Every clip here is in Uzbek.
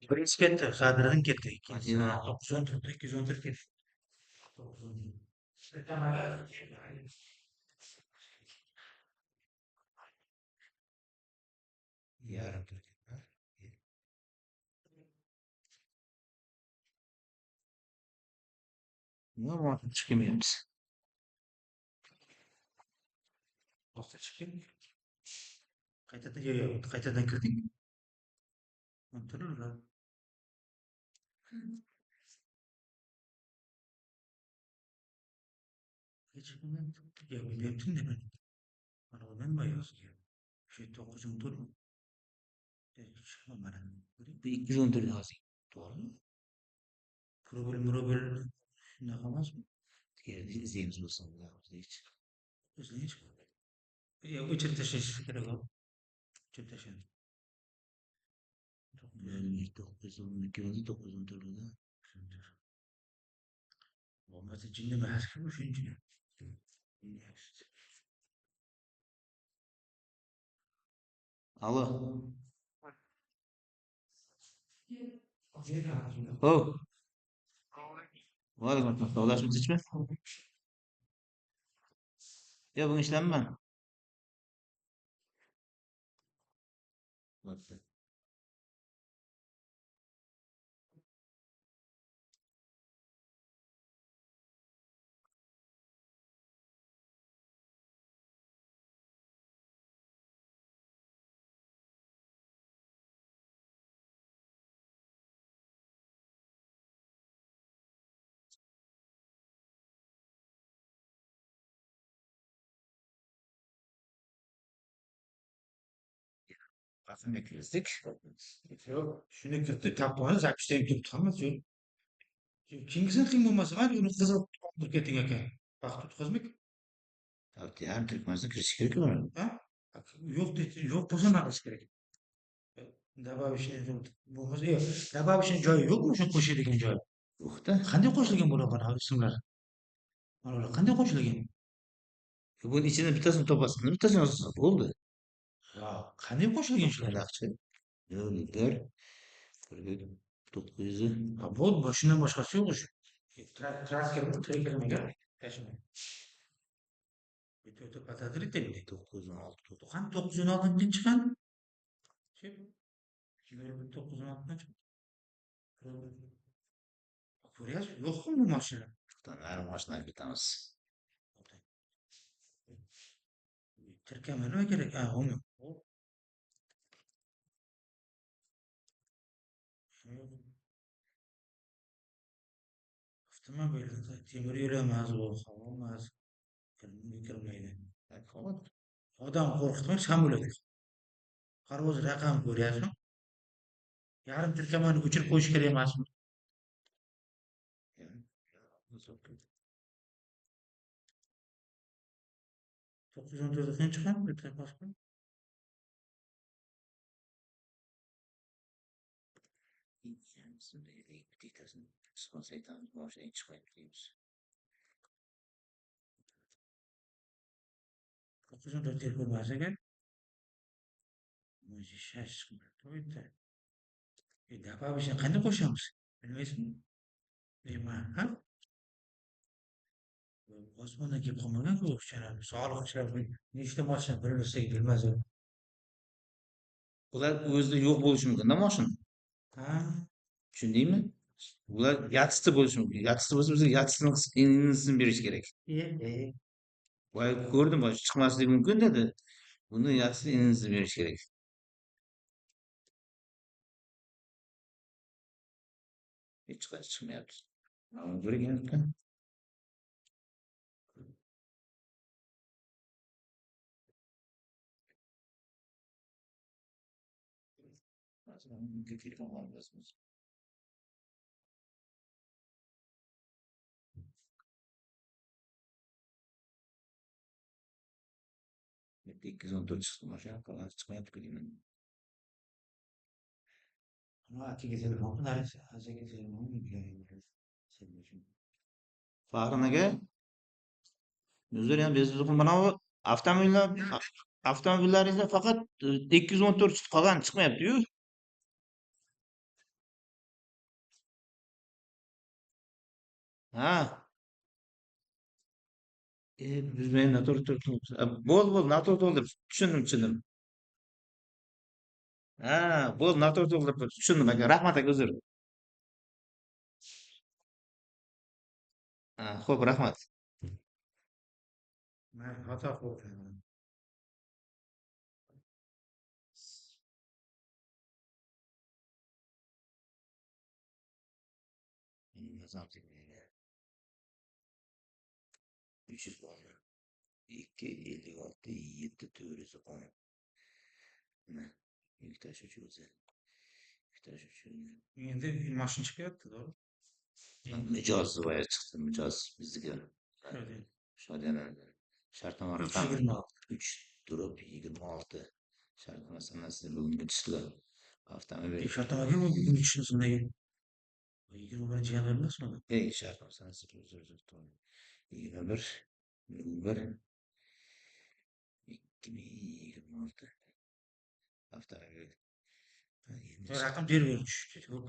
Birinchi ketdi, qadridan ketdi. Ikkinchisi 914, 214 ketdi. 914. Yarim tur ketdi. Nima chiqmayapti? To'xta chiqing. Qaytadan kirding. Turur. Hech kimdan bilmayaptim-da men. Mana bundan boyasiga. Shu 914 chiqma mana. Bu 214 hozir. To'g'rimi? Problem shunaqa emasmi? İzleyimiz bo'lsin. O'zing o'chirib tashlash kerak. O'chirib tashladi. 912 bo'lmasa jinni emasku shuncha. Alo. Oh. Vaalaykum assalom. Sog'lashmizmi? Yo, bugun ishlayman. Bo'pti. Qasmga kirdik. Shuni kiritib tapamiz, zapishdagi turibdi hammasi. Kimgisini qiyin bo'lmasa, mana uni qizil qoldirib keting aka. Vaqt o'tkazmak. Yarim turkmanisdan kirish kerak uni. Ha? Yo'q deydi, yo'q bo'lsa nima qilish kerak? Добавочный bo'lmasa, yo'q. Добавочный joyi yo'qmi shu qo'shadigan joyi? Yo'q-da. Qanday qo'shilgan bo'ladi mana ismlar? Mana ular qanday qo'shilgan? Buni ichidan bittasini topasiz, bittasini yozasiz, bo'ldi. Ha, qanday qo'shilgan shular? Yaxshi. Yo'qlar. 900. Ha, bo'ldi, shundan boshqasi yo'q shu. Trakermaga tashma. Bitta patadrik dedi 916. Qani 916dan chiqqan? Shu 916dan chiqqan. Ko'ryapsiz, yo'qmi bu mashina? Nari mashinaga ketamiz. Tirkama nima kerak? Ha, uni. Avtomobilda temir yo'l emas, u havo emas. Kirmaydi. Odam qo'rqitmay samolyot. Parvoz raqam ko'ryapsizmi? Yarim tirkamani o'chirib qo'yish kerak emasmi? 914 chiqqan bitta boshqa. Aytamiz, boshdan chiqmayapti deymiz. 914 telefon emas ekan. Mana shash chiqmayapti. Добавочный qanday qo'shamiz? Bilmaysizmi? Bilmayman, ha? Osmondan kelib qolmagan-ku o'shalar. Sog'liq ishlari nechta mashina bilmasak bilmas edi. Bular o'zida yo'q bo'lishi mumkin-da mashina. Ha? Tushundingmi? Bular yattita bo'lishi mumkin. Yattita bo'lsa bizga yattisini inisini berish kerak. Voy ko'rdim, chiqmasligi mumkin dedi. Buni yattita inisini berish kerak. Hech qaysi chiqmayapti. O'rganibdi. Telefon olamiz. 214 chiqdi mashina, qolgani chiqmayapti deyman. Fahrin aka, o'zlari ham bezdi mana bu avtomobillaringizda faqat 214 qolgani chiqmayapti-yu. Ha, biz men noto'g'ri turibmiz. Bo'ldi, noto'g'ri to'ldirib. Tushundim. Ha, bo'ldi, noto'g'ri to'ldirib. Tushundim aka. Rahmat aka, uzr. Ha, xo'p, rahmat. Xato qilibman. Yozamiz. 310, 256, 7, 410. Mana, yuk tashuvchi o'zi. Yuk tashuvchi. Endi mashina chiqyapti, to'g'ri? Mijoz voya chiqdi, mijoz bizniki. Shodiyana. Shartnoma raqami 3/26. Shartnoma sanasi bugungi chiqdi. Avtomobil. Shartnomaga bugun tushunsin. 21 yanvar emasmi? Shartnoma sanasi uzr, to'g'ri. 21 01 2026. Avtomobil. Raqam berib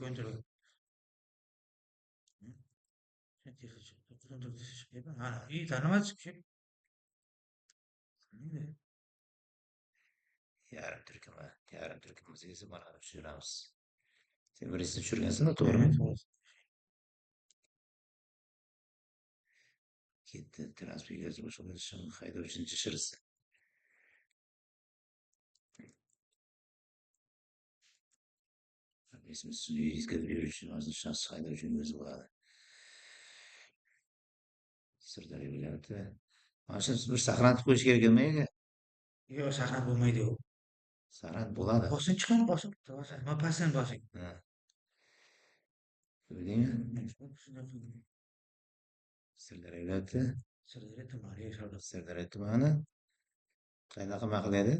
ko'ndirib. Ha, tanimas kim? Yarim turkimiz esa mana tushiramiz. Sen birinchisi tushirgansan, to'g'rimi? Ketdi transport boshqarish haydovchining tushirisi. Resmi yetkazib beruvchi shaxs haydovchining o'zi bo'ladi. Sirdaryo viloyati. Mana shu bir saqlanib qo'yish kerak emas aka? Yo'q, saqlanib bo'lmaydi u. Saqlanib bo'ladi. Bosing chiqing, bosing. Ma pasdan bosing. Ha. Ko'rdingmi? Sirdaryo viloyati. Sirdaryo tumani. Sirdaryo tumani. Qanaqa maqlaydi?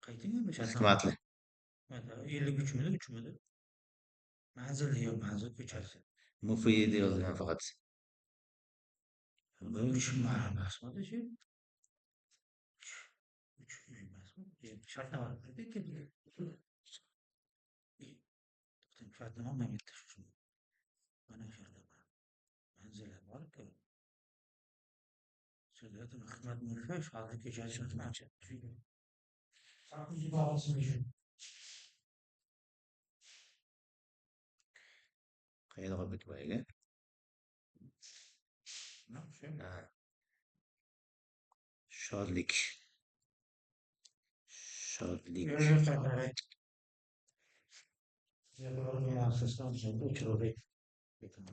Qaytdingmi? Hikmatli. 53 3 manzil yo'q, manzil ko'chasi. MFY'da yozilgan faqat. Uch emasmi shu? 3 emasmi? Shartnoma shartnoma menga shu. Mana shartnoma. Manzili bor-ku. Sirdaryo xizmat mulki hozir ko'chasi shartnomachi. Qayerda qolib ketdi boyaga? Shodlik.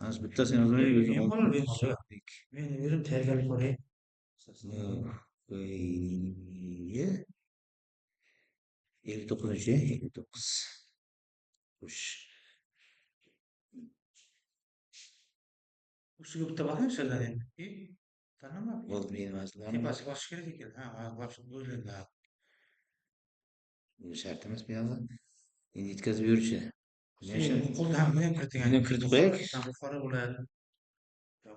Az bittasini o'zing shodlik. Men o'zim tayyorgarlik ko'ray. 59. Xush. Ustiga bitta bormi sizlar endi? Tanima. Bo'ldi, bermaslar. Tepasi bosish kerak ekan. Ha, boshib bo'lganlar. Bu shart emas bu yoqda. Endi yetkazib yurchi. Qo'lda ham men kiriting. Buni kiritib qo'yaylik. Qora bo'ladi.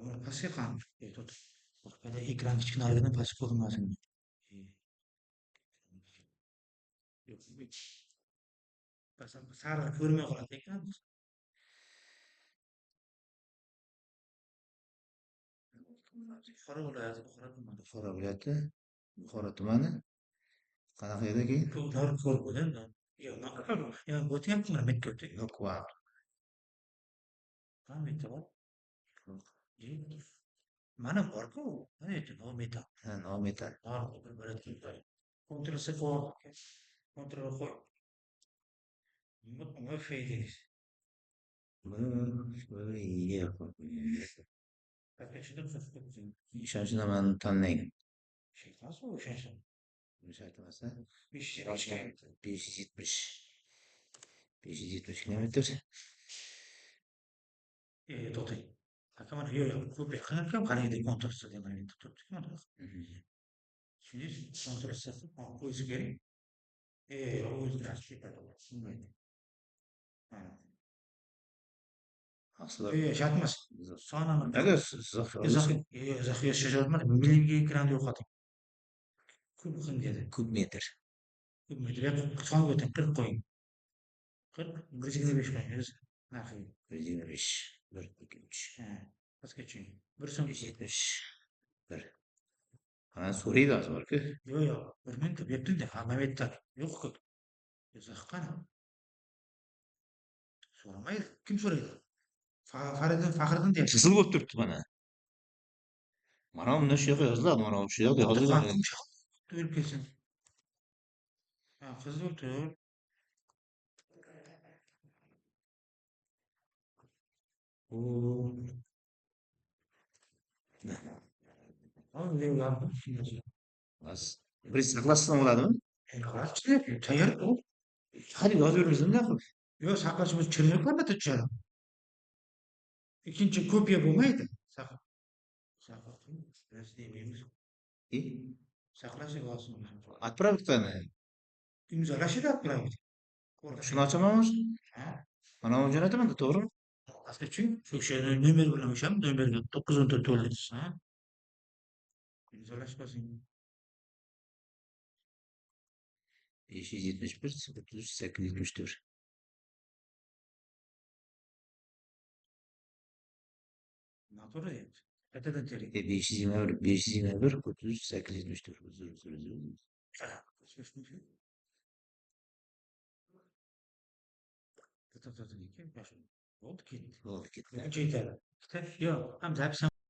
Buni pastga qam. Mana ekran kichkinaligini pastga ko'rmasin. Sariq ko'rmay qoladi ekran. Buxoro viloyati, Buxoro tumani. Qanaqa edi keyin? Ko'rib bo'ladi. Yo'q, o'tyaptilar metko'rda. Yo'q, va. Ha, meta bor. Mana bor-ku. Mana aytdi, no meta. Ha, no meta. Kontrol C qo'y. Kontrol qo'y. Nima feydeyiz? Ishonchni man tanlang. Shaytansiz u ishonchni. Shaytanmasa 570 kilometr. To'xtang. Mana yo'q, ko'p yaqin qaraydi kontrol C degan turibdi. Shuni kontrol C qo'yish kerak. O'zgarish ketadi. Aslida shartmas. Sonini. Agar izoh yozishadi, milliga ekranni yo'qoting. Kub dedi. Kub metr. Kub metr. Son o'ting 40 qo'ying. 40 125 qo'ying. Narxi 125. Bir, iki, üç. Pastgacha. Bir so'm. 570. Bir. Ha, so'raydi hozir borku. Yo'q, yo'q. Bir minutda berdim-da, hamma aytdi. Yo'q-ku. Yo'q, qani? So'ramaydi. Kim so'raydi? Fahriddin deyapti. Qizil bo'lib turibdi mana. Mana bunda shu yoqqa yoziladi, mana shu yoqda yozilgan. Buyurib kelsin. Qizil tur. U Bas. Bir saqlashdan bo'ladimi? qarashchi, tayyor u. Hadi yozaveramiz-da. Yo'q, saqlashimiz chirinib albatta tushadi. Ikkinchi kopiya bo'lmaydi. Saqlash demaymiz. И Saqlash olsin. отправканы. Imzolashida отправить. Shuni ochaman hozir. Ha? Mana uni jo'nataman-da, to'g'rimi? Pastgacha. Shu yerda nomer bilan o'sham, nomerga 914 to'ldirsiz, ha? İmzalaş basayım. 571 033 874. Natural ya. Öteden terik. 521 521 33 874. Özür. Oldu ki. Oldu gitti. Yok, hem de hepsi